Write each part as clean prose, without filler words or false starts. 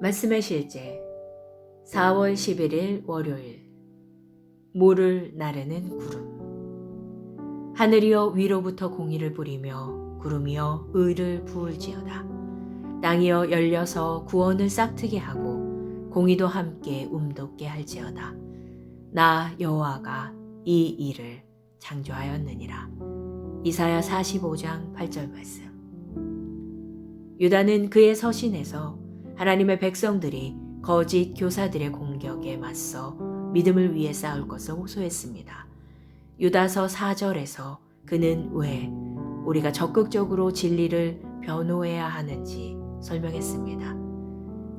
말씀의 실제 4월 11일 월요일. 물을 나르는 구름. 하늘이여 위로부터 공의를 부리며 구름이여 의를 부을지어다. 땅이여 열려서 구원을 싹트게 하고 공의도 함께 움돋게 할지어다. 나 여호와가 이 일을 창조하였느니라. 이사야 45장 8절 말씀. 유다는 그의 서신에서 하나님의 백성들이 거짓 교사들의 공격에 맞서 믿음을 위해 싸울 것을 호소했습니다. 유다서 4절에서 그는 왜 우리가 적극적으로 진리를 변호해야 하는지 설명했습니다.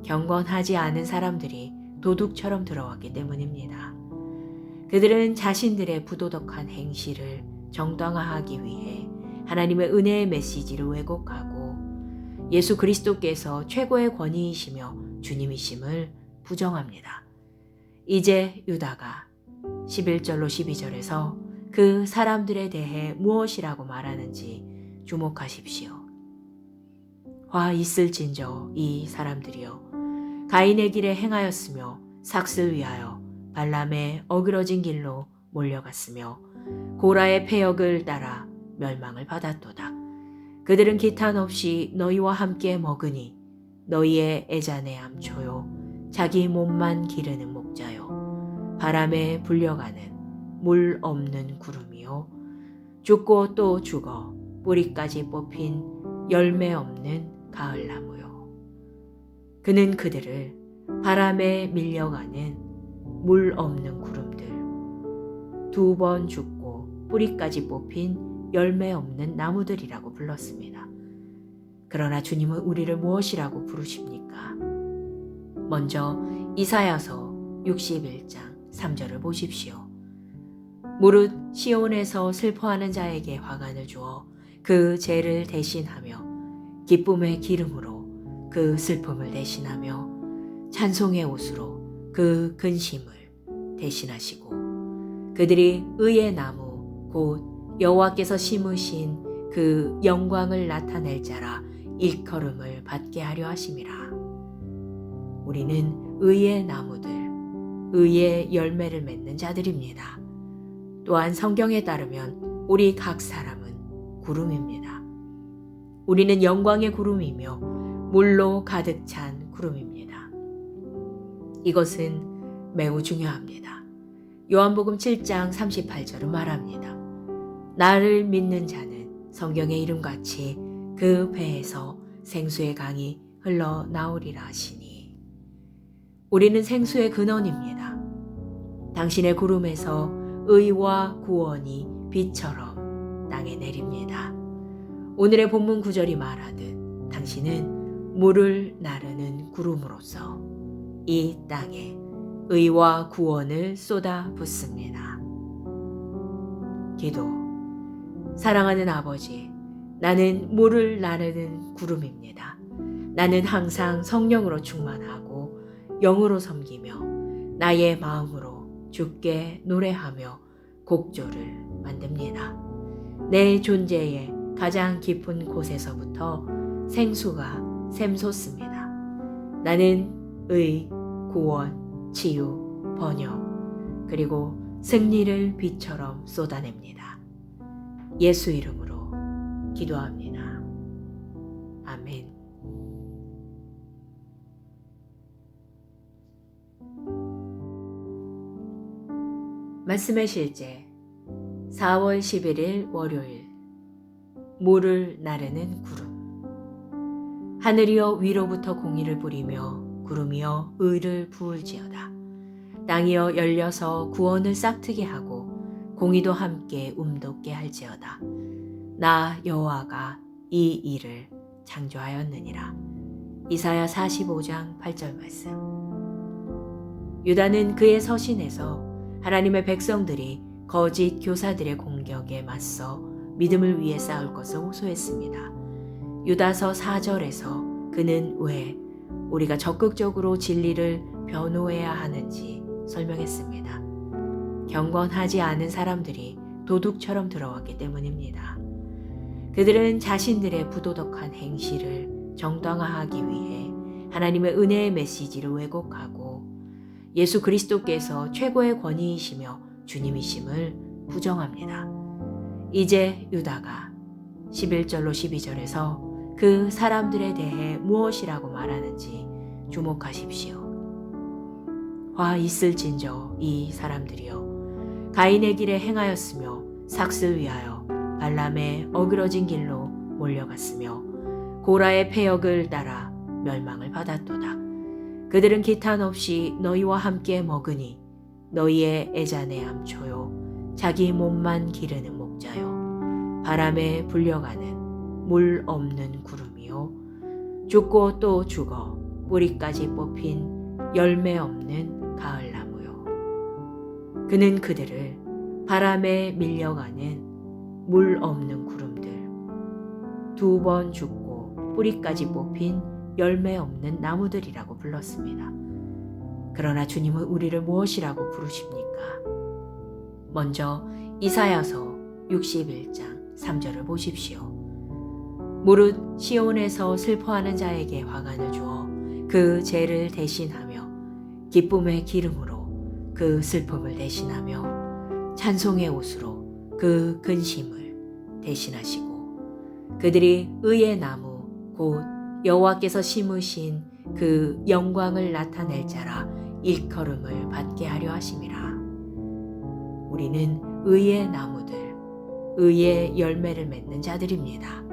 경건하지 않은 사람들이 도둑처럼 들어왔기 때문입니다. 그들은 자신들의 부도덕한 행실을 정당화하기 위해 하나님의 은혜의 메시지를 왜곡하고 예수 그리스도께서 최고의 권위이시며 주님이심을 부정합니다. 이제 유다가 11절로 12절에서 그 사람들에 대해 무엇이라고 말하는지 주목하십시오. 화 있을진저 이 사람들이여 가인의 길에 행하였으며 삭슬 위하여 발람의 어그러진 길로 몰려갔으며 고라의 패역을 따라 멸망을 받았도다. 그들은 기탄 없이 너희와 함께 먹으니 너희의 애잔의 암초요 자기 몸만 기르는 목자요 바람에 불려가는 물 없는 구름이요 죽고 또 죽어 뿌리까지 뽑힌 열매 없는 가을나무요. 그는 그들을 바람에 밀려가는 물 없는 구름들, 2번 죽고 뿌리까지 뽑힌 열매 없는 나무들이라고 불렀습니다. 그러나 주님은 우리를 무엇이라고 부르십니까? 먼저 이사야서 61장 3절을 보십시오. 무릇 시온에서 슬퍼하는 자에게 화관을 주어 그 죄를 대신하며 기쁨의 기름으로 그 슬픔을 대신하며 찬송의 옷으로 그 근심을 대신하시고 그들이 의의 나무 곧 여호와께서 심으신 그 영광을 나타낼 자라 일컬음을 받게 하려 하심이라. 우리는 의의 나무들, 의의 열매를 맺는 자들입니다. 또한 성경에 따르면 우리 각 사람은 구름입니다. 우리는 영광의 구름이며 물로 가득 찬 구름입니다. 이것은 매우 중요합니다. 요한복음 7장 38절은 말합니다. 나를 믿는 자는 성경의 이름같이 그 배에서 생수의 강이 흘러나오리라 하시니. 우리는 생수의 근원입니다. 당신의 구름에서 의와 구원이 비처럼 땅에 내립니다. 오늘의 본문 구절이 말하듯 당신은 물을 나르는 구름으로서 이 땅에 의와 구원을 쏟아 붓습니다. 기도. 사랑하는 아버지, 나는 물을 나르는 구름입니다. 나는 항상 성령으로 충만하고 영으로 섬기며 나의 마음으로 주께 노래하며 곡조를 만듭니다. 내 존재의 가장 깊은 곳에서부터 생수가 샘솟습니다. 나는 의, 구원, 치유, 번영, 그리고 승리를 빛처럼 쏟아냅니다. 예수 이름으로 기도합니다. 아멘. 말씀의 실제 4월 11일 월요일. 물을 나르는 구름. 하늘이여 위로부터 공의를 부리며 구름이여 의를 부을지어다. 땅이여 열려서 구원을 싹트게 하고 공의도 함께 움돋게 할지어다. 나 여호와가 이 일을 창조하였느니라. 이사야 45장 8절 말씀. 유다는 그의 서신에서 하나님의 백성들이 거짓 교사들의 공격에 맞서 믿음을 위해 싸울 것을 호소했습니다. 유다서 4절에서 그는 왜 우리가 적극적으로 진리를 변호해야 하는지 설명했습니다. 경건하지 않은 사람들이 도둑처럼 들어왔기 때문입니다. 그들은 자신들의 부도덕한 행실을 정당화하기 위해 하나님의 은혜의 메시지를 왜곡하고 예수 그리스도께서 최고의 권위이시며 주님이심을 부정합니다. 이제 유다가 11절로 12절에서 그 사람들에 대해 무엇이라고 말하는지 주목하십시오. 화 있을진저 이 사람들이여 가인의 길에 행하였으며 삭슬 위하여 발람의 어그러진 길로 몰려갔으며 고라의 패역을 따라 멸망을 받았도다. 그들은 기탄 없이 너희와 함께 먹으니 너희의 애잔의 암초요 자기 몸만 기르는 목자요 바람에 불려가는 물 없는 구름이요 죽고 또 죽어 뿌리까지 뽑힌 열매 없는 가을나무요. 그는 그들을 바람에 밀려가는 물 없는 구름들, 2번 죽고 뿌리까지 뽑힌 열매 없는 나무들이라고 불렀습니다. 그러나 주님은 우리를 무엇이라고 부르십니까? 먼저 이사야서 61장 3절을 보십시오. 무릇 시온에서 슬퍼하는 자에게 화관을 주어 그 죄를 대신하며 기쁨의 기름으로 그 슬픔을 대신하며 찬송의 옷으로 그 근심을 대신하시고 그들이 의의 나무 곧 여호와께서 심으신 그 영광을 나타낼 자라 일컬음을 받게 하려 하심이라. 우리는 의의 나무들, 의의 열매를 맺는 자들입니다.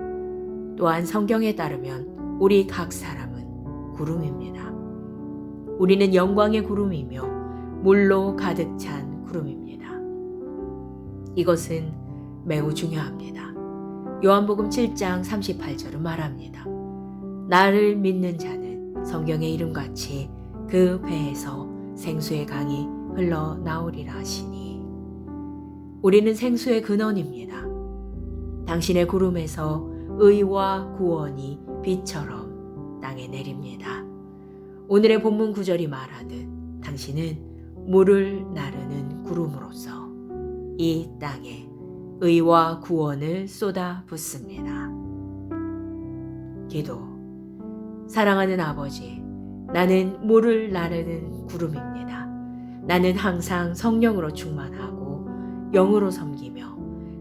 또한 성경에 따르면 우리 각 사람은 구름입니다. 우리는 영광의 구름이며 물로 가득 찬 구름입니다. 이것은 매우 중요합니다. 요한복음 7장 38절은 말합니다. 나를 믿는 자는 성경의 이름같이 그 배에서 생수의 강이 흘러나오리라 하시니 우리는 생수의 근원입니다. 당신의 구름에서 의와 구원이 비처럼 땅에 내립니다. 오늘의 본문 구절이 말하듯 당신은 물을 나르는 구름으로서 이 땅에 의와 구원을 쏟아 붓습니다. 기도. 사랑하는 아버지, 나는 물을 나르는 구름입니다. 나는 항상 성령으로 충만하고 영으로 섬기며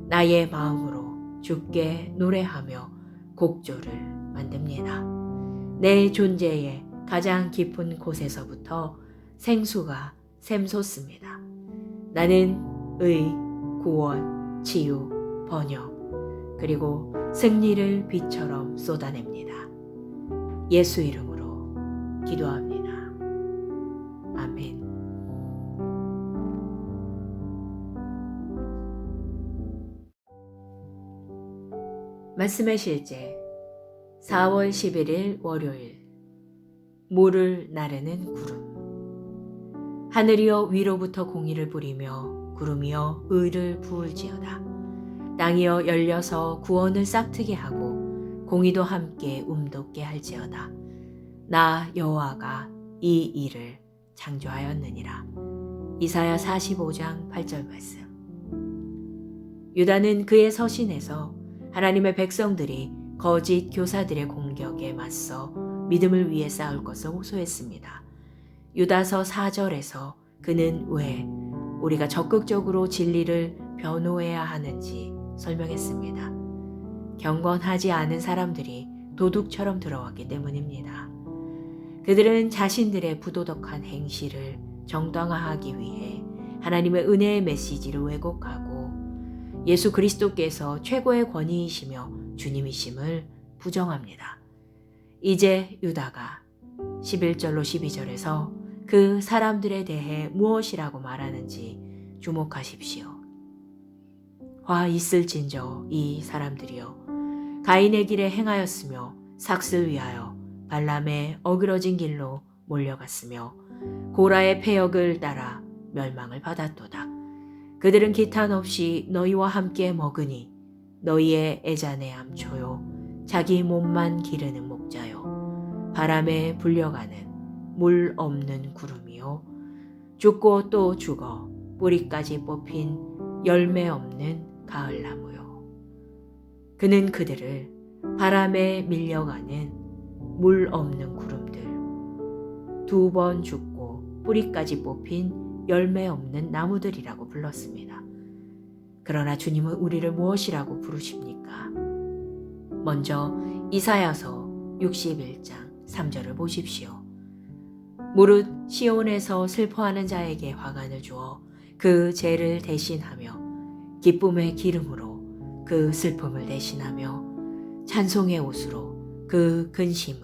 나의 마음으로 주께 노래하며 곡조를 만듭니다. 내 존재의 가장 깊은 곳에서부터 생수가 샘솟습니다. 나는 의, 구원, 치유, 번영, 그리고 승리를 빛처럼 쏟아냅니다. 예수 이름으로 기도합니다. 아멘. 말씀의 실제 4월 11일 월요일 물을 나르는 구름. 하늘이여 위로부터 공의를 부리며 구름이여 의를 부을지어다. 땅이여 열려서 구원을 싹트게 하고 공의도 함께 움돋게 할지어다. 나 여호와가 이 일을 창조하였느니라. 이사야 45장 8절 말씀. 유다는 그의 서신에서 하나님의 백성들이 거짓 교사들의 공격에 맞서 믿음을 위해 싸울 것을 호소했습니다. 유다서 4절에서 그는 왜 우리가 적극적으로 진리를 변호해야 하는지 설명했습니다. 경건하지 않은 사람들이 도둑처럼 들어왔기 때문입니다. 그들은 자신들의 부도덕한 행실을 정당화하기 위해 하나님의 은혜의 메시지를 왜곡하고 예수 그리스도께서 최고의 권위이시며 주님이심을 부정합니다. 이제 유다가 11절로 12절에서 그 사람들에 대해 무엇이라고 말하는지 주목하십시오. 화 있을진저 이 사람들이여 가인의 길에 행하였으며 삭슬 위하여 발람의 어그러진 길로 몰려갔으며 고라의 패역을 따라 멸망을 받았도다. 그들은 기탄 없이 너희와 함께 먹으니 너희의 애잔의 암초요 자기 몸만 기르는 목자요 바람에 불려가는 물 없는 구름이요 죽고 또 죽어 뿌리까지 뽑힌 열매 없는 가을나무요. 그는 그들을 바람에 밀려가는 물 없는 구름들, 두 번 죽고 뿌리까지 뽑힌 열매 없는 나무들이라고 불렀습니다. 그러나 주님은 우리를 무엇이라고 부르십니까? 먼저 이사야서 61장 3절을 보십시오. 무릇 시온에서 슬퍼하는 자에게 화관을 주어 그 죄를 대신하며 기쁨의 기름으로 그 슬픔을 대신하며 찬송의 옷으로 그 근심을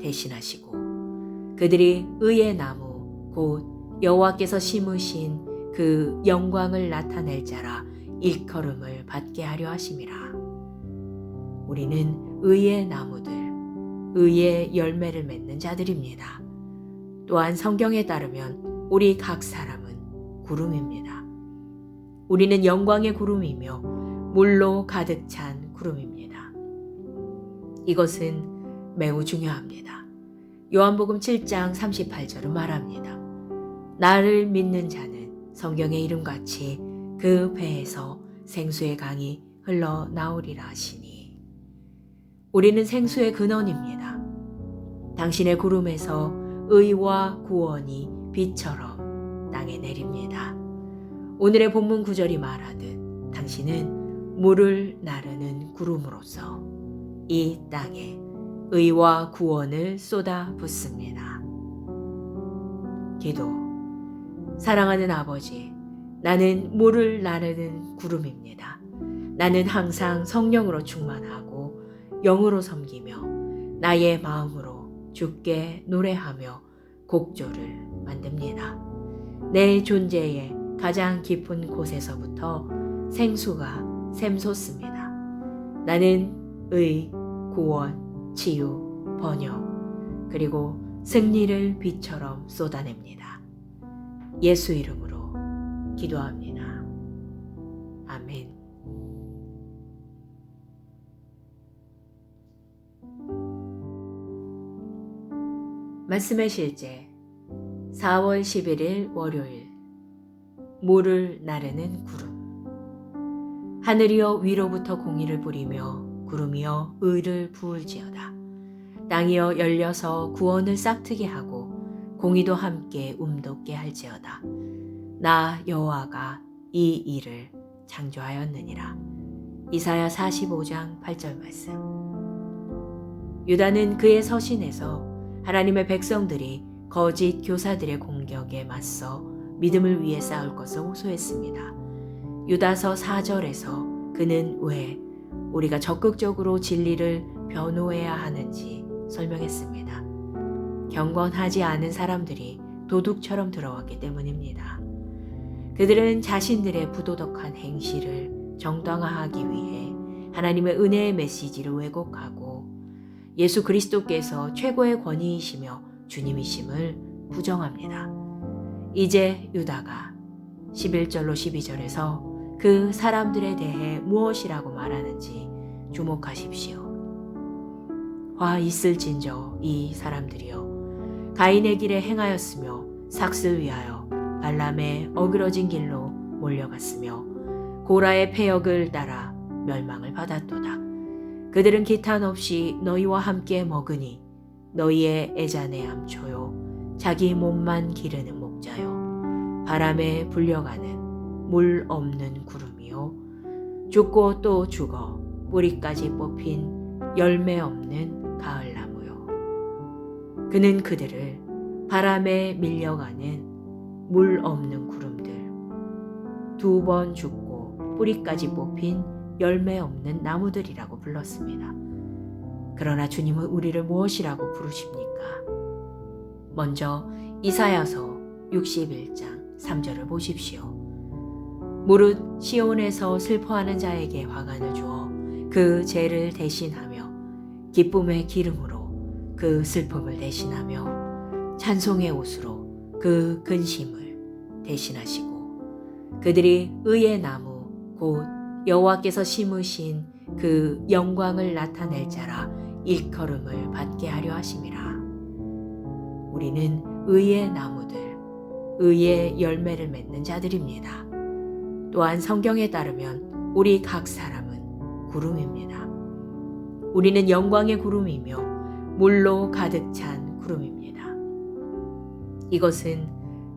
대신하시고 그들이 의의 나무 곧 여호와께서 심으신 그 영광을 나타낼 자라 일컬음을 받게 하려 하심이라. 우리는 의의 나무들, 의의 열매를 맺는 자들입니다. 또한 성경에 따르면 우리 각 사람은 구름입니다. 우리는 영광의 구름이며 물로 가득 찬 구름입니다. 이것은 매우 중요합니다. 요한복음 7장 38절은 말합니다. 나를 믿는 자는 성경의 이름같이 그 배에서 생수의 강이 흘러나오리라 하시니. 우리는 생수의 근원입니다. 당신의 구름에서 의와 구원이 비처럼 땅에 내립니다. 오늘의 본문 구절이 말하듯 당신은 물을 나르는 구름으로서 이 땅에 의와 구원을 쏟아 붓습니다. 기도. 사랑하는 아버지, 나는 물을 나르는 구름입니다. 나는 항상 성령으로 충만하고 영으로 섬기며 나의 마음으로 주께 노래하며 곡조를 만듭니다. 내 존재의 가장 깊은 곳에서부터 생수가 샘솟습니다. 나는 의, 구원, 치유, 번영, 그리고 승리를 빛처럼 쏟아냅니다. 예수 이름으로 기도합니다. 아멘. 말씀의 실제 4월 11일 월요일. 물을 나르는 구름. 하늘이여 위로부터 공의를 부리며 구름이여 의를 부을지어다. 땅이여 열려서 구원을 싹트게 하고 공의도 함께 움돋게 할지어다. 나 여호와가 이 일을 창조하였느니라. 이사야 45장 8절 말씀. 유다는 그의 서신에서 하나님의 백성들이 거짓 교사들의 공격에 맞서 믿음을 위해 싸울 것을 호소했습니다. 유다서 4절에서 그는 왜 우리가 적극적으로 진리를 변호해야 하는지 설명했습니다. 경건하지 않은 사람들이 도둑처럼 들어왔기 때문입니다. 그들은 자신들의 부도덕한 행실을 정당화하기 위해 하나님의 은혜의 메시지를 왜곡하고 예수 그리스도께서 최고의 권위이시며 주님이심을 부정합니다. 이제 유다가 11절로 12절에서 그 사람들에 대해 무엇이라고 말하는지 주목하십시오. 화 있을진저 이 사람들이여 가인의 길에 행하였으며 삭슬 위하여 발람의 어그러진 길로 몰려갔으며 고라의 패역을 따라 멸망을 받았도다. 그들은 기탄 없이 너희와 함께 먹으니 너희의 애잔의 암초요 자기 몸만 기르는 목자요 바람에 불려가는 물 없는 구름이요 죽고 또 죽어 뿌리까지 뽑힌 열매 없는 가을나무요. 그는 그들을 바람에 밀려가는 물 없는 구름들, 두 번 죽고 뿌리까지 뽑힌 열매 없는 나무들이라고 불렀습니다. 그러나 주님은 우리를 무엇이라고 부르십니까? 먼저 이사야서 61장 3절을 보십시오. 무릇 시온에서 슬퍼하는 자에게 화관을 주어 그 죄를 대신하며 기쁨의 기름으로 그 슬픔을 대신하며 찬송의 옷으로 그 근심을 대신하시고 그들이 의의 나무 곧 여호와께서 심으신 그 영광을 나타낼 자라 일컬음을 받게 하려 하심이라. 우리는 의의 나무들, 의의 열매를 맺는 자들입니다. 또한 성경에 따르면 우리 각 사람은 구름입니다. 우리는 영광의 구름이며 물로 가득 찬 구름입니다. 이것은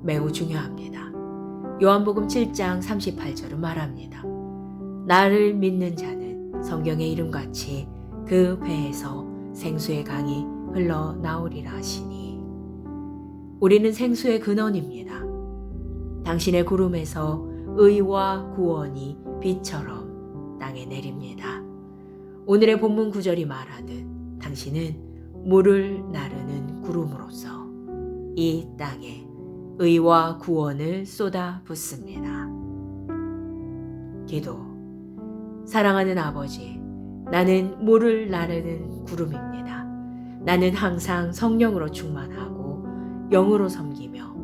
매우 중요합니다. 요한복음 7장 38절은 말합니다. 나를 믿는 자는 성경의 이름같이 그 배에서 생수의 강이 흘러나오리라 하시니, 우리는 생수의 근원입니다. 당신의 구름에서 의와 구원이 비처럼 땅에 내립니다. 오늘의 본문 구절이 말하듯 당신은 물을 나르는 구름으로서 이 땅에 의와 구원을 쏟아 붓습니다. 기도. 사랑하는 아버지, 나는 물을 나르는 구름입니다. 나는 항상 성령으로 충만하고 영으로 섬기며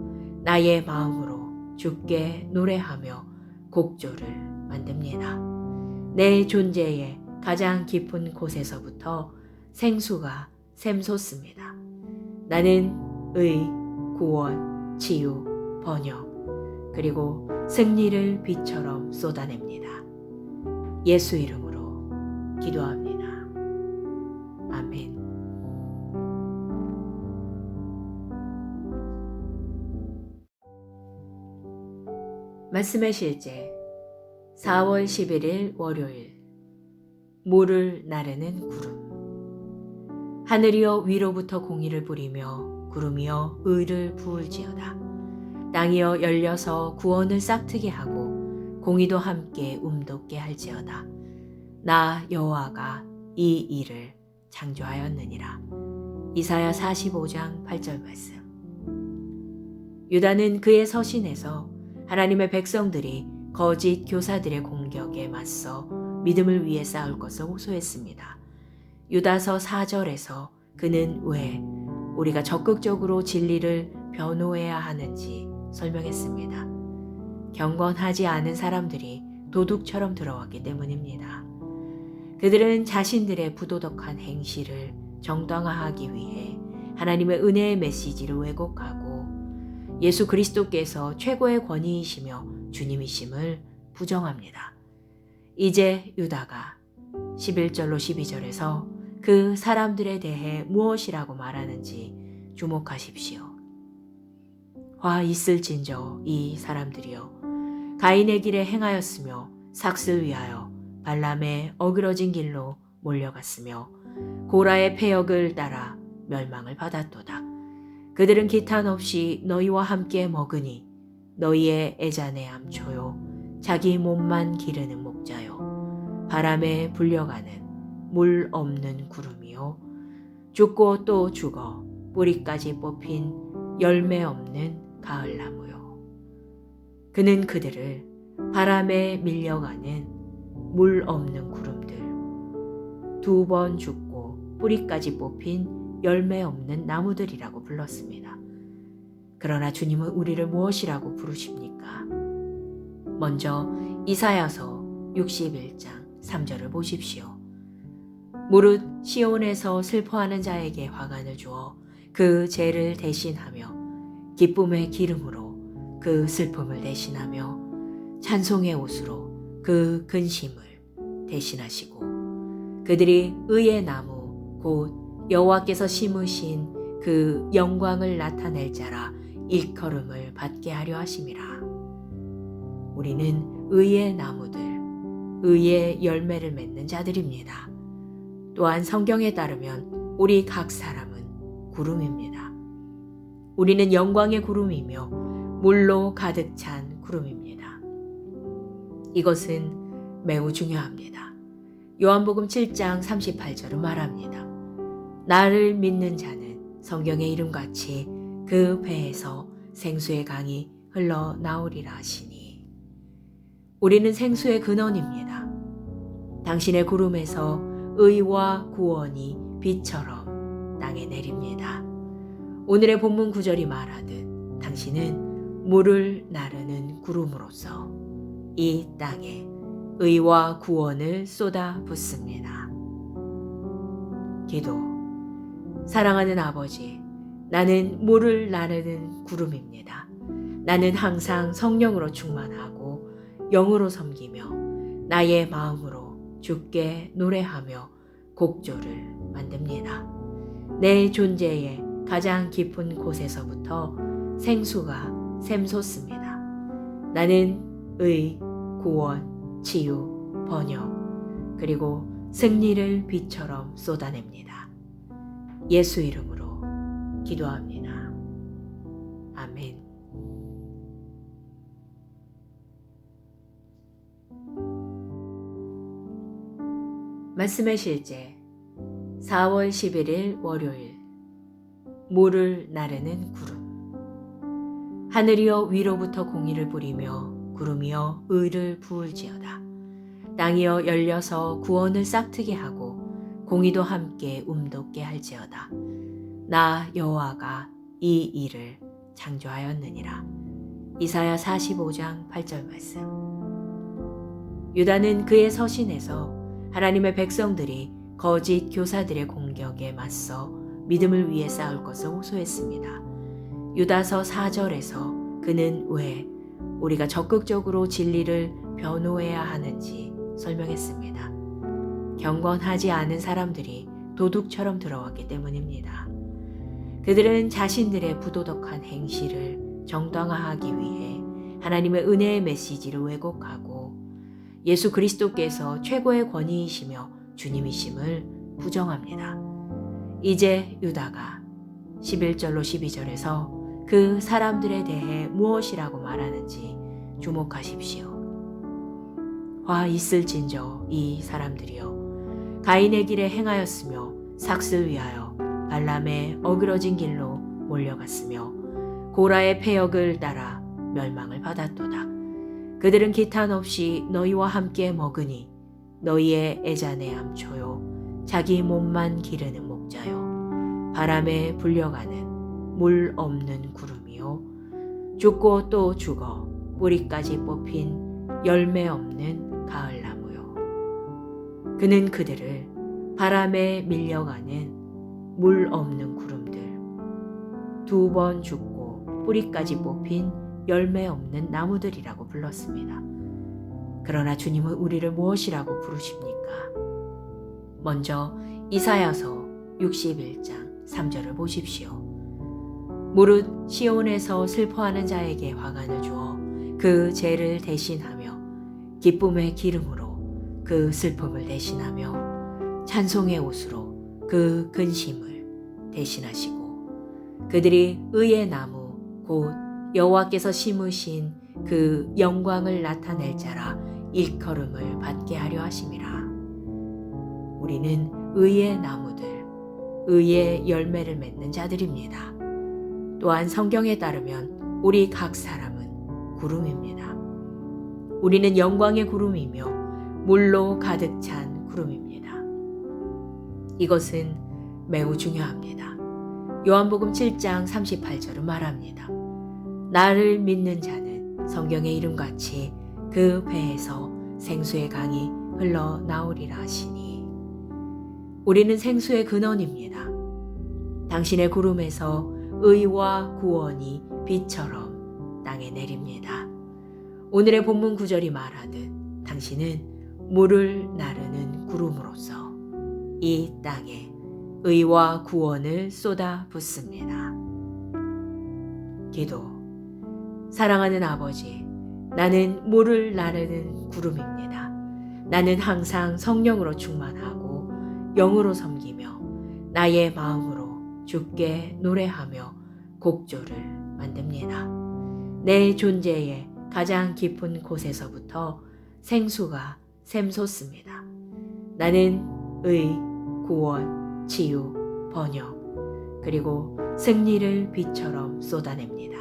나의 마음으로 주께 노래하며 곡조를 만듭니다. 내 존재의 가장 깊은 곳에서부터 생수가 샘솟습니다. 나는 의, 구원, 치유, 번영, 그리고 승리를 빛처럼 쏟아냅니다. 예수 이름으로 기도합니다. 아멘. 말씀의 실제 4월 11일 월요일. 물을 나르는 구름. 하늘이여 위로부터 공의를 부리며 구름이여 의를 부을지어다. 땅이여 열려서 구원을 싹트게 하고 공의도 함께 움돋게 할지어다. 나 여호와가 이 일을 창조하였느니라. 이사야 45장 8절 말씀. 유다는 그의 서신에서 하나님의 백성들이 거짓 교사들의 공격에 맞서 믿음을 위해 싸울 것을 호소했습니다. 유다서 4절에서 그는 왜 우리가 적극적으로 진리를 변호해야 하는지 설명했습니다. 경건하지 않은 사람들이 도둑처럼 들어왔기 때문입니다. 그들은 자신들의 부도덕한 행실을 정당화하기 위해 하나님의 은혜의 메시지를 왜곡하고 예수 그리스도께서 최고의 권위이시며 주님이심을 부정합니다. 이제 유다가 11절로 12절에서 그 사람들에 대해 무엇이라고 말하는지 주목하십시오. 화 있을진저 이 사람들이여 가인의 길에 행하였으며 삭슬 위하여 발람의 어그러진 길로 몰려갔으며 고라의 패역을 따라 멸망을 받았도다. 그들은 기탄 없이 너희와 함께 먹으니 너희의 애잔의 암초요 자기 몸만 기르는 목자요 바람에 불려가는 물 없는 구름이요 죽고 또 죽어 뿌리까지 뽑힌 열매 없는 가을나무요. 그는 그들을 바람에 밀려가는 물 없는 구름들, 2번 죽고 뿌리까지 뽑힌 열매 없는 나무들이라고 불렀습니다. 그러나 주님은 우리를 무엇이라고 부르십니까? 먼저 이사야서 61장 3절을 보십시오. 무릇 시온에서 슬퍼하는 자에게 화관을 주어 그 죄를 대신하며 기쁨의 기름으로 그 슬픔을 대신하며 찬송의 옷으로 그 근심을 대신하시고 그들이 의의 나무 곧 여호와께서 심으신 그 영광을 나타낼 자라 일컬음을 받게 하려 하심이라. 우리는 의의 나무들, 의의 열매를 맺는 자들입니다. 또한 성경에 따르면 우리 각 사람은 구름입니다. 우리는 영광의 구름이며 물로 가득 찬 구름입니다. 이것은 매우 중요합니다. 요한복음 7장 38절은 말합니다. 나를 믿는 자는 성경의 이름같이 그 배에서 생수의 강이 흘러나오리라 하시니, 우리는 생수의 근원입니다. 당신의 구름에서 의와 구원이 비처럼 땅에 내립니다. 오늘의 본문 구절이 말하듯 당신은 물을 나르는 구름으로서 이 땅에 의와 구원을 쏟아 붓습니다. 기도. 사랑하는 아버지, 나는 물을 나르는 구름입니다. 나는 항상 성령으로 충만하고 영으로 섬기며 나의 마음으로 주께 노래하며 곡조를 만듭니다. 내 존재의 가장 깊은 곳에서부터 생수가 샘솟습니다. 나는 의, 구원, 치유, 번영, 그리고 승리를 빛처럼 쏟아냅니다. 예수 이름으로 기도합니다. 아멘. 말씀의 실제 4월 11일 월요일. 물을 나르는 구름. 하늘이여 위로부터 공의를 부리며 구름이여 의를 부을지어다. 땅이여 열려서 구원을 싹트게 하고 공의도 함께 움돋게 할지어다. 나 여호와가 이 일을 창조하였느니라. 이사야 45장 8절 말씀. 유다는 그의 서신에서 하나님의 백성들이 거짓 교사들의 공격에 맞서 믿음을 위해 싸울 것을 호소했습니다. 유다서 4절에서 그는 왜 우리가 적극적으로 진리를 변호해야 하는지 설명했습니다. 경건하지 않은 사람들이 도둑처럼 들어왔기 때문입니다. 그들은 자신들의 부도덕한 행실을 정당화하기 위해 하나님의 은혜의 메시지를 왜곡하고 예수 그리스도께서 최고의 권위이시며 주님이심을 부정합니다. 이제 유다가 11절로 12절에서 그 사람들에 대해 무엇이라고 말하는지 주목하십시오. 화 있을진저 이 사람들이여 가인의 길에 행하였으며 삭슬 위하여 발람의 어그러진 길로 몰려갔으며 고라의 패역을 따라 멸망을 받았도다. 그들은 기탄 없이 너희와 함께 먹으니 너희의 애잔의 암초요 자기 몸만 기르는 목자요 바람에 불려가는 물 없는 구름이요 죽고 또 죽어 뿌리까지 뽑힌 열매 없는 가을나무요. 그는 그들을 바람에 밀려가는 물 없는 구름들, 2번 죽고 뿌리까지 뽑힌 열매 없는 나무들이라고 불렀습니다. 그러나 주님은 우리를 무엇이라고 부르십니까? 먼저 이사야서 61장 3절을 보십시오. 무릇 시온에서 슬퍼하는 자에게 화관을 주어 그 죄를 대신하며 기쁨의 기름으로 그 슬픔을 대신하며 찬송의 옷으로 그 근심을 대신하시고 그들이 의의 나무 곧 여호와께서 심으신 그 영광을 나타낼 자라 일컬음을 받게 하려 하심이라. 우리는 의의 나무들, 의의 열매를 맺는 자들입니다. 또한 성경에 따르면 우리 각 사람은 구름입니다. 우리는 영광의 구름이며 물로 가득 찬 구름입니다. 이것은 매우 중요합니다. 요한복음 7장 38절은 말합니다. 나를 믿는 자는 성경의 이름같이 그 배에서 생수의 강이 흘러나오리라 하시니 우리는 생수의 근원입니다. 당신의 구름에서 의와 구원이 비처럼 땅에 내립니다. 오늘의 본문 구절이 말하듯 당신은 물을 나르는 구름으로서 이 땅에 의와 구원을 쏟아 붓습니다. 기도. 사랑하는 아버지, 나는 물을 나르는 구름입니다. 나는 항상 성령으로 충만하고 영으로 섬기며 나의 마음으로 주께 노래하며 곡조를 만듭니다. 내 존재의 가장 깊은 곳에서부터 생수가 샘솟습니다. 나는 의, 구원, 치유, 번영, 그리고 승리를 빛처럼 쏟아냅니다.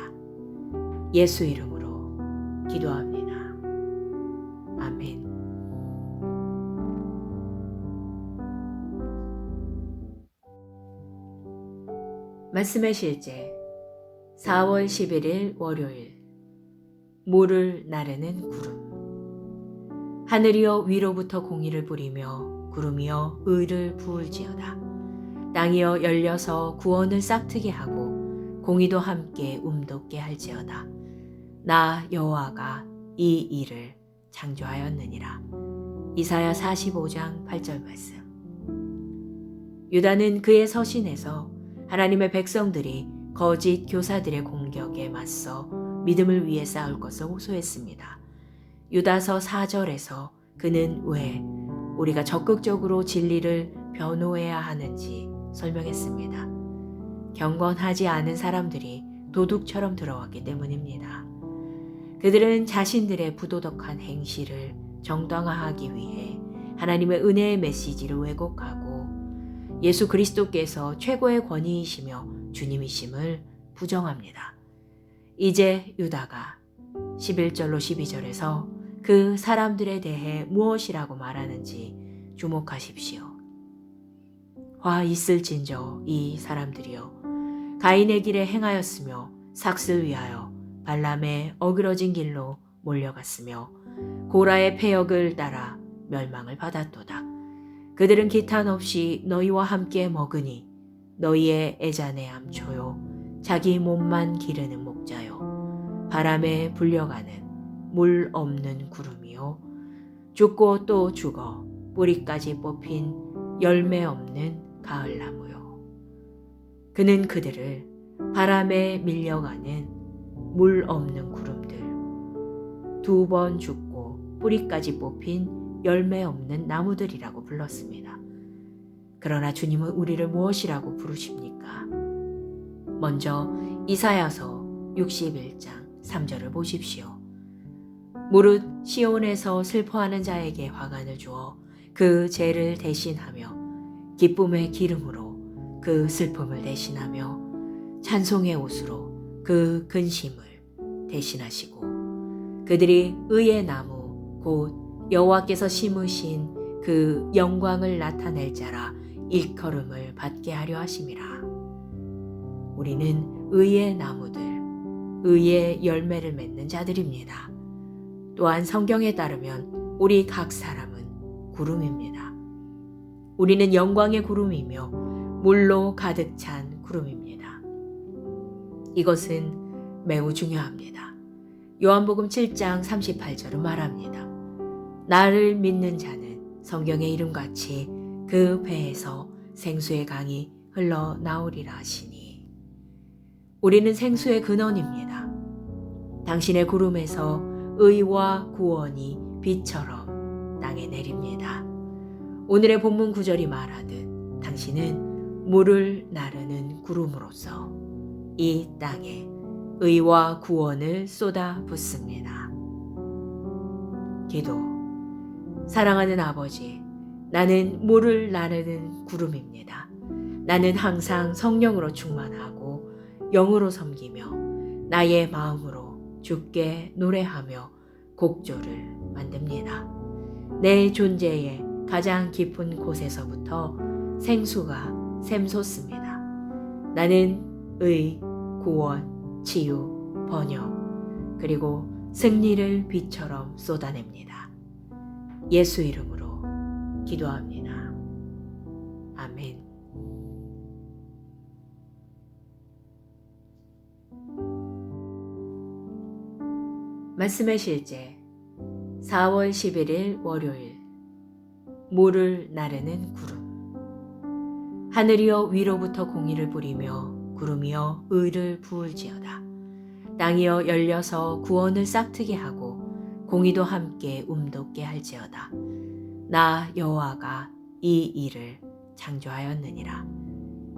예수 이름으로 기도합니다. 아멘. 말씀의 실제 4월 11일 월요일. 물을 나르는 구름. 하늘이여 위로부터 공의를 부리며 구름이여 의를 부을지어다. 땅이여 열려서 구원을 싹트게 하고 공의도 함께 움돋게 할지어다. 나 여호와가 이 일을 창조하였느니라. 이사야 45장 8절 말씀. 유다는 그의 서신에서 하나님의 백성들이 거짓 교사들의 공격에 공격에 맞서 믿음을 위해 싸울 것을 호소했습니다. 유다서 4절에서 그는 왜 우리가 적극적으로 진리를 변호해야 하는지 설명했습니다. 경건하지 않은 사람들이 도둑처럼 들어왔기 때문입니다. 그들은 자신들의 부도덕한 행실을 정당화하기 위해 하나님의 은혜의 메시지를 왜곡하고 예수 그리스도께서 최고의 권위이시며 주님이심을 부정합니다. 이제 유다가 11절로 12절에서 그 사람들에 대해 무엇이라고 말하는지 주목하십시오. 화 있을진저 이 사람들이여 가인의 길에 행하였으며 삭슬 위하여 발람의 어그러진 길로 몰려갔으며 고라의 패역을 따라 멸망을 받았도다. 그들은 기탄 없이 너희와 함께 먹으니 너희의 애잔의 암초요 자기 몸만 기르는 목자요 바람에 불려가는 물 없는 구름이요 죽고 또 죽어 뿌리까지 뽑힌 열매 없는 가을나무요. 그는 그들을 바람에 밀려가는 물 없는 구름들 2번 죽고 뿌리까지 뽑힌 열매 없는 나무들이라고 불렀습니다. 그러나 주님은 우리를 무엇이라고 부르십니까? 먼저 이사야서 61장 3절을 보십시오. 무릇 시온에서 슬퍼하는 자에게 화관을 주어 그 죄를 대신하며 기쁨의 기름으로 그 슬픔을 대신하며 찬송의 옷으로 그 근심을 대신하시고 그들이 의의 나무 곧 여호와께서 심으신 그 영광을 나타낼 자라 일컬음을 받게 하려 하심이라. 우리는 의의 나무들, 의의 열매를 맺는 자들입니다. 또한 성경에 따르면 우리 각 사람은 구름입니다. 우리는 영광의 구름이며 물로 가득 찬 구름입니다. 이것은 매우 중요합니다. 요한복음 7장 38절은 말합니다. 나를 믿는 자는 성경의 이름같이 그 배에서 생수의 강이 흘러나오리라 하시니 우리는 생수의 근원입니다. 당신의 구름에서 의와 구원이 비처럼 땅에 내립니다. 오늘의 본문 구절이 말하듯 당신은 물을 나르는 구름으로서 이 땅에 의와 구원을 쏟아 붓습니다. 기도. 사랑하는 아버지, 나는 물을 나르는 구름입니다. 나는 항상 성령으로 충만하고 영으로 섬기며 나의 마음으로 주께 노래하며 곡조를 만듭니다. 내 존재의 가장 깊은 곳에서부터 생수가 샘솟습니다. 나는 의, 구원, 치유, 번영, 그리고 승리를 빛처럼 쏟아냅니다. 예수 이름으로 기도합니다. 아멘. 말씀의 실제 4월 11일 월요일 물을 나르는 구름 하늘이여 위로부터 공의를 부리며 구름이여 의를 부을지어다. 땅이여 열려서 구원을 싹트게 하고 공의도 함께 움돋게 할지어다. 나 여호와가 이 일을 창조하였느니라.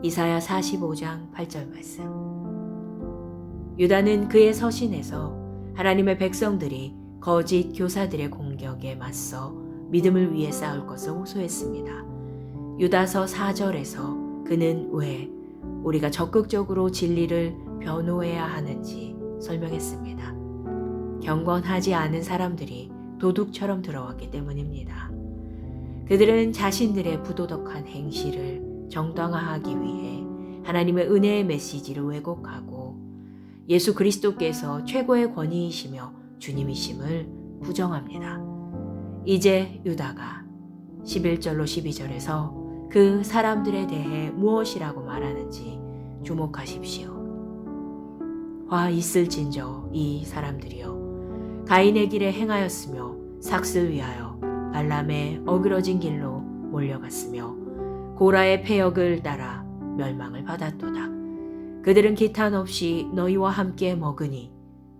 이사야 45장 8절 말씀. 유다는 그의 서신에서 하나님의 백성들이 거짓 교사들의 공격에 맞서 믿음을 위해 싸울 것을 호소했습니다. 유다서 4절에서 그는 왜 우리가 적극적으로 진리를 변호해야 하는지 설명했습니다. 경건하지 않은 사람들이 도둑처럼 들어왔기 때문입니다. 그들은 자신들의 부도덕한 행실을 정당화하기 위해 하나님의 은혜의 메시지를 왜곡하고 예수 그리스도께서 최고의 권위이시며 주님이심을 부정합니다. 이제 유다가 11절로 12절에서 그 사람들에 대해 무엇이라고 말하는지 주목하십시오. 화 있을진저 이 사람들이여 가인의 길에 행하였으며 삭슬 위하여 발람의 어그러진 길로 몰려갔으며 고라의 패역을 따라 멸망을 받았도다. 그들은 기탄 없이 너희와 함께 먹으니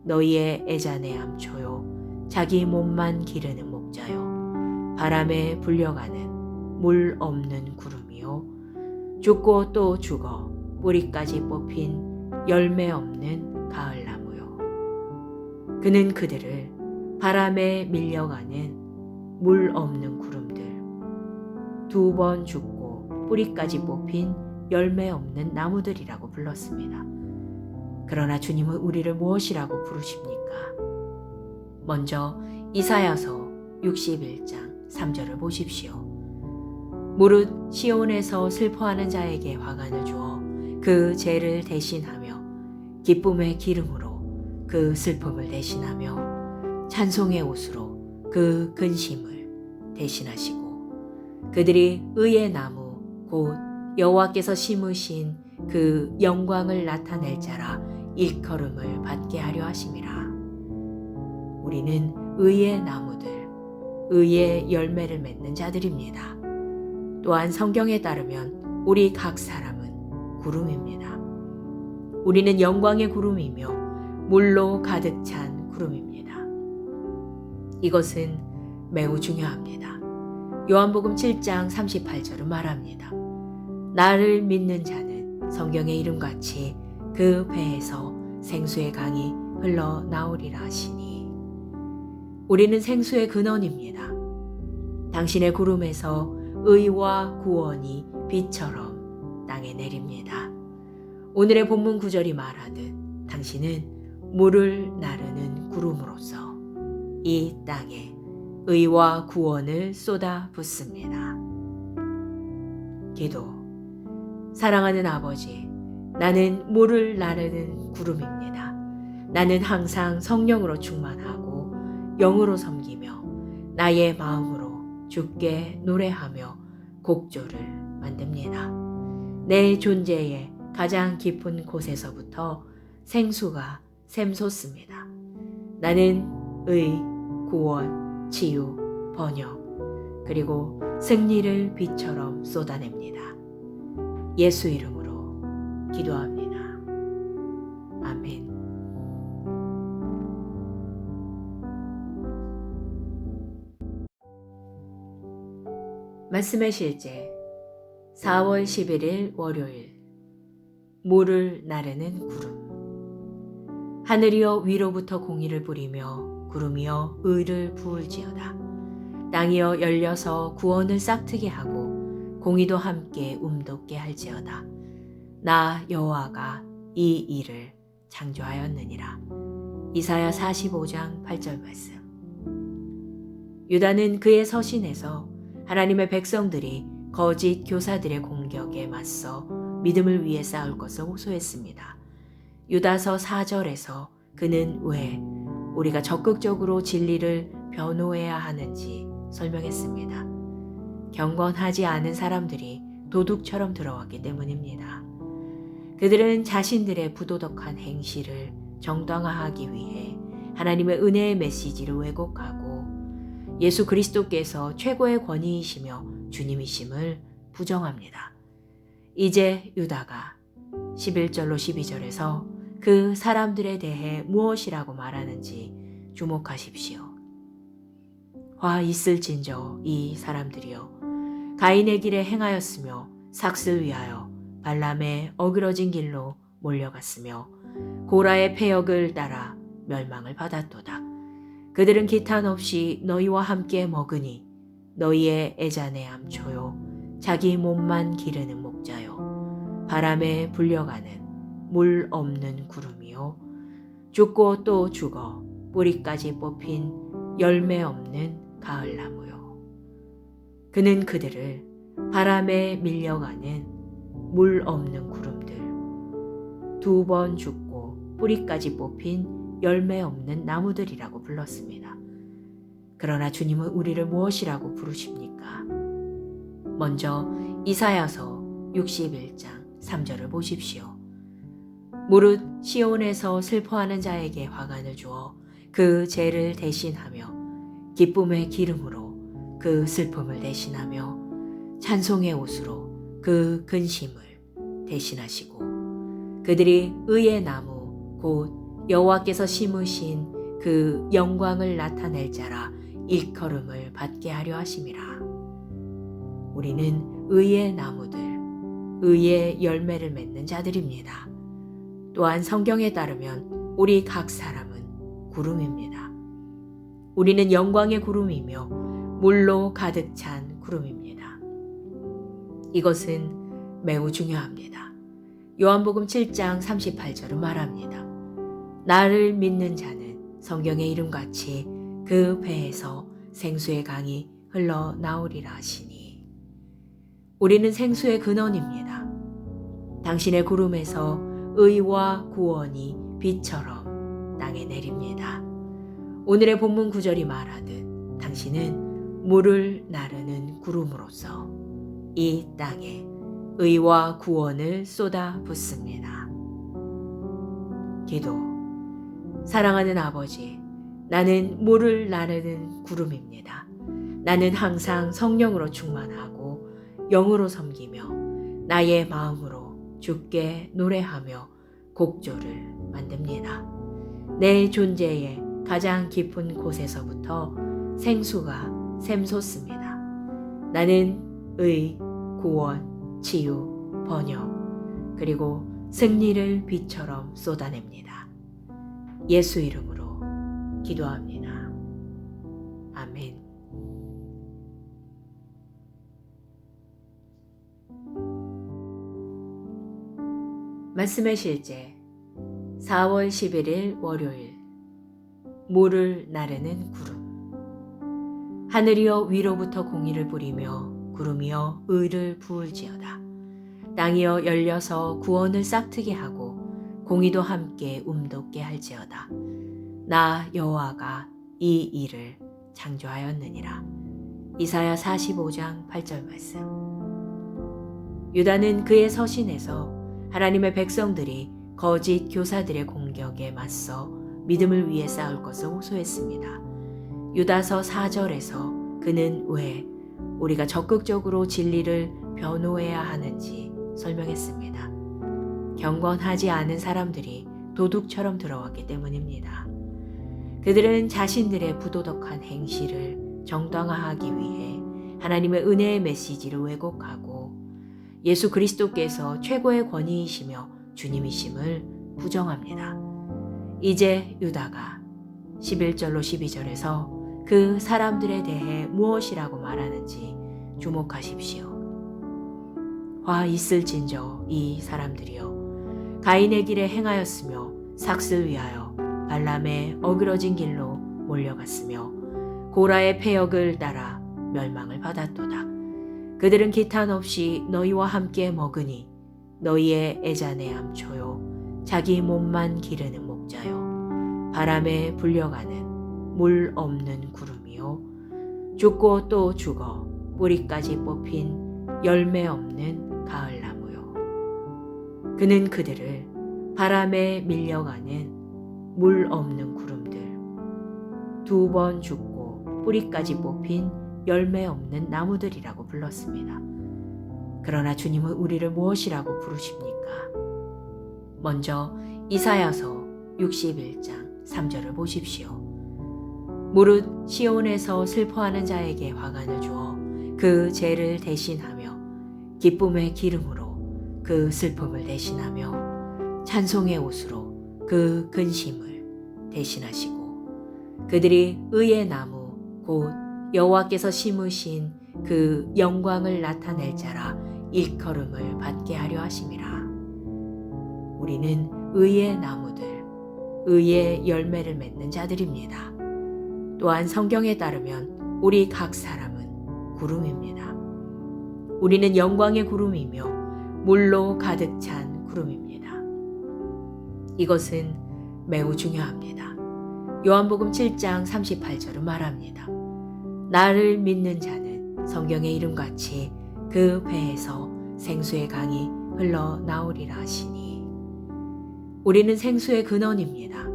너희의 애잔의 암초요 자기 몸만 기르는 목자요 바람에 불려가는 물 없는 구름이요 죽고 또 죽어 뿌리까지 뽑힌 열매 없는 가을나무요. 그는 그들을 바람에 밀려가는 물 없는 구름들, 2번 죽고 뿌리까지 뽑힌 열매 없는 나무들이라고 불렀습니다. 그러나 주님은 우리를 무엇이라고 부르십니까? 먼저 이사야서 61장 3절을 보십시오. 무릇 시온에서 슬퍼하는 자에게 화관을 주어 그 죄를 대신하며 기쁨의 기름으로 그 슬픔을 대신하며 찬송의 옷으로 그 근심을 대신하시고 그들이 의의 나무 곧 여호와께서 심으신 그 영광을 나타낼 자라 일컬음을 받게 하려 하심이라. 우리는 의의 나무들, 의의 열매를 맺는 자들입니다. 또한 성경에 따르면 우리 각 사람은 구름입니다. 우리는 영광의 구름이며 물로 가득 찬 구름입니다. 이것은 매우 중요합니다. 요한복음 7장 38절은 말합니다. 나를 믿는 자는 성경의 이름같이 그 배에서 생수의 강이 흘러나오리라 하시니 우리는 생수의 근원입니다. 당신의 구름에서 의와 구원이 비처럼 땅에 내립니다. 오늘의 본문 구절이 말하듯 당신은 물을 나르는 구름으로서 이 땅에 의와 구원을 쏟아 붓습니다. 기도. 사랑하는 아버지, 나는 물을 나르는 구름입니다. 나는 항상 성령으로 충만하고 영으로 섬기며 나의 마음으로 주께 노래하며 곡조를 만듭니다. 내 존재의 가장 깊은 곳에서부터 생수가 샘솟습니다. 나는 의, 구원, 치유, 번영, 그리고 승리를 빛처럼 쏟아냅니다. 예수 이름으로 기도합니다. 아멘. 말씀의 실제 4월 11일 월요일 물을 나르는 구름 하늘이여 위로부터 공의를 부리며 구름이여 의를 부을지어다. 땅이여 열려서 구원을 싹트게 하고 공의도 함께 움돋게 할지어다. 나 여호와가 이 일을 창조하였느니라. 이사야 45장 8절 말씀. 유다는 그의 서신에서 하나님의 백성들이 거짓 교사들의 공격에 맞서 믿음을 위해 싸울 것을 호소했습니다. 유다서 4절에서 그는 왜 우리가 적극적으로 진리를 변호해야 하는지 설명했습니다. 경건하지 않은 사람들이 도둑처럼 들어왔기 때문입니다. 그들은 자신들의 부도덕한 행실을 정당화하기 위해 하나님의 은혜의 메시지를 왜곡하고 예수 그리스도께서 최고의 권위이시며 주님이심을 부정합니다. 이제 유다가 11절로 12절에서 그 사람들에 대해 무엇이라고 말하는지 주목하십시오. 화 있을진저 이 사람들이여 가인의 길에 행하였으며 삭슬 위하여 발람의 어그러진 길로 몰려갔으며 고라의 패역을 따라 멸망을 받았도다. 그들은 기탄 없이 너희와 함께 먹으니 너희의 애잔의 암초요 자기 몸만 기르는 목자요 바람에 불려가는 물 없는 구름이요 죽고 또 죽어 뿌리까지 뽑힌 열매 없는 가을나무요. 그는 그들을 바람에 밀려가는 물 없는 구름들 2번 죽고 뿌리까지 뽑힌 열매 없는 나무들이라고 불렀습니다. 그러나 주님은 우리를 무엇이라고 부르십니까? 먼저 이사야서 61장 3절을 보십시오. 무릇 시온에서 슬퍼하는 자에게 화관을 주어 그 죄를 대신하며 기쁨의 기름으로 그 슬픔을 대신하며 찬송의 옷으로 그 근심을 대신하시고 그들이 의의 나무 곧 여호와께서 심으신 그 영광을 나타낼 자라 일컬음을 받게 하려 하심이라. 우리는 의의 나무들, 의의 열매를 맺는 자들입니다. 또한 성경에 따르면 우리 각 사람은 구름입니다. 우리는 영광의 구름이며 물로 가득 찬 구름입니다. 이것은 매우 중요합니다. 요한복음 7장 38절은 말합니다. 나를 믿는 자는 성경의 이름같이 그 배에서 생수의 강이 흘러나오리라 하시니. 우리는 생수의 근원입니다. 당신의 구름에서 의와 구원이 비처럼 땅에 내립니다. 오늘의 본문 구절이 말하듯 당신은 물을 나르는 구름으로서 이 땅에 의와 구원을 쏟아 붓습니다. 기도. 사랑하는 아버지, 나는 물을 나르는 구름입니다. 나는 항상 성령으로 충만하고 영으로 섬기며 나의 마음으로 주께 노래하며 곡조를 만듭니다. 내 존재의 가장 깊은 곳에서부터 생수가 샘솟습니다. 나는 의, 구원, 치유, 번영, 그리고 승리를 비처럼 쏟아냅니다. 예수 이름으로 기도합니다. 아멘. 말씀의 실제 4월 11일 월요일. 물을 나르는 구름. 하늘이여 위로부터 공의를 부리며 구름이여 의를 부을지어다. 땅이여 열려서 구원을 싹트게 하고 공의도 함께 움돋게 할지어다. 나 여호와가 이 일을 창조하였느니라. 이사야 45장 8절 말씀. 유다는 그의 서신에서 하나님의 백성들이 거짓 교사들의 공격에 맞서 믿음을 위해 싸울 것을 호소했습니다. 유다서 4절에서 그는 왜 우리가 적극적으로 진리를 변호해야 하는지 설명했습니다. 경건하지 않은 사람들이 도둑처럼 들어왔기 때문입니다. 그들은 자신들의 부도덕한 행실을 정당화하기 위해 하나님의 은혜의 메시지를 왜곡하고 예수 그리스도께서 최고의 권위이시며 주님이심을 부정합니다. 이제 유다가 11절로 12절에서 그 사람들에 대해 무엇이라고 말하는지 주목하십시오. 화 있을진저 이 사람들이여 가인의 길에 행하였으며 삭슬 위하여 발람의 어그러진 길로 몰려갔으며 고라의 패역을 따라 멸망을 받았도다. 그들은 기탄 없이 너희와 함께 먹으니 너희의 애잔의 암초요 자기 몸만 기르는 목자요 바람에 불려가는 물 없는 구름이요 죽고 또 죽어 뿌리까지 뽑힌 열매 없는 가을나무요. 그는 그들을 바람에 밀려가는 물 없는 구름들, 2번 죽고 뿌리까지 뽑힌 열매 없는 나무들이라고 불렀습니다. 그러나 주님은 우리를 무엇이라고 부르십니까? 먼저 이사야서 61장 3절을 보십시오. 무릇 시온에서 슬퍼하는 자에게 화관을 주어 그 죄를 대신하며 기쁨의 기름으로 그 슬픔을 대신하며 찬송의 옷으로 그 근심을 대신하시고 그들이 의의 나무 곧 여호와께서 심으신 그 영광을 나타낼 자라 일컬음을 받게 하려 하심이라. 우리는 의의 나무들, 의의 열매를 맺는 자들입니다. 또한 성경에 따르면 우리 각 사람은 구름입니다. 우리는 영광의 구름이며 물로 가득 찬 구름입니다. 이것은 매우 중요합니다. 요한복음 7장 38절은 말합니다. 나를 믿는 자는 성경의 이름같이 그 배에서 생수의 강이 흘러나오리라 하시니. 우리는 생수의 근원입니다.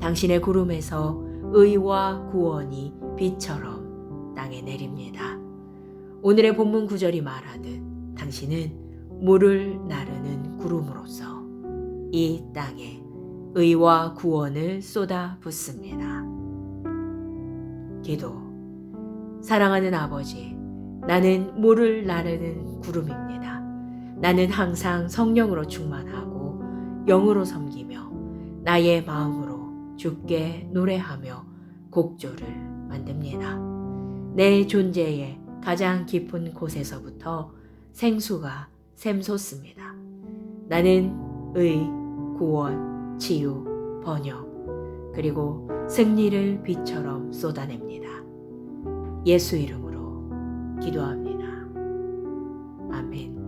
당신의 구름에서 의와 구원이 비처럼 땅에 내립니다. 오늘의 본문 구절이 말하듯 당신은 물을 나르는 구름으로서 이 땅에 의와 구원을 쏟아 붓습니다. 기도. 사랑하는 아버지, 나는 물을 나르는 구름입니다. 나는 항상 성령으로 충만하고 영으로 섬기며 나의 마음으로 주께 노래하며 곡조를 만듭니다. 내 존재의 가장 깊은 곳에서부터 생수가 샘솟습니다. 나는 의, 구원, 치유, 번영, 그리고 승리를 빛처럼 쏟아냅니다. 예수 이름으로 기도합니다. 아멘.